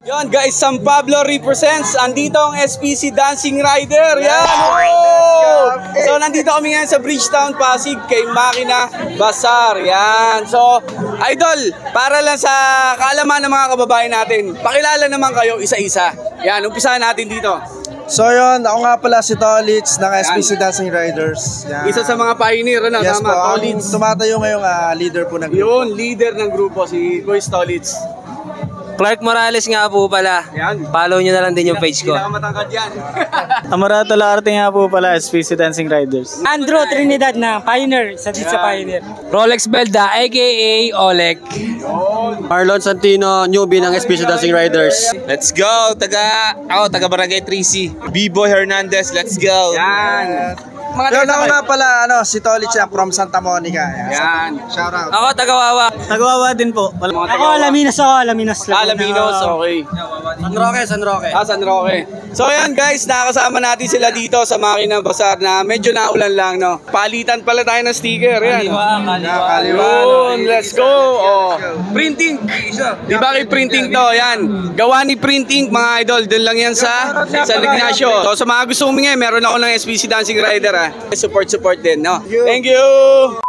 Yon guys, San Pablo represents. Andito ang SPC Dancing Rider. Yan. So nandito kami ngayon sa Bridgetown, Pasig kay Makina Bazaar. Yan. So idol, para lang sa kaalaman ng mga kababayan natin, pakilala naman kayo isa-isa. Yan, umpisahan natin dito. So yun, ako nga pala si Tolitz ng SPC Dancing Riders. Yan. Isa sa mga pioneer, ano? Yes Tama, po, Tolitz. tumatayo ngayong leader po ng grupo. Yun, leader ng grupo, si Boy Tolitz. Clark Morales nga po pala. Yan. Follow nyo na lang din yung page ko. Hindi na matangkad yan. Amarato Larte nga po pala, SPC Dancing Riders. Andrew Trinidad na Pioneer, sa Pioneer. Rolex Belda, aka Olek. Marlon Santino, newbie ng SPC Dancing Riders. Let's go! Taga Barangay 3C. B-Boy Hernandez, let's go! Yan. Mga Yun, taga ako nga pala, si Tolitz yan, from Santa Monica. Yan. Shout out. Ako, Tagawawa. Nagawawa din po. Ako, Alaminos lang. Alaminos, okay. San Roque. San Roque. So ayan guys, nakakasama natin sila dito sa Makina Bazaar na medyo naulan lang, no? Palitan pala tayo ng sticker, yan. Yun, let's go. Oh. Printing. Di ba kay printing to? Yan. Gawa ni printing, mga idol. Doon lang yan sa Ignacio. So sa mga gusto humingi, meron ako ng SPC Dancing Rider, ha. Support din, no? Thank you.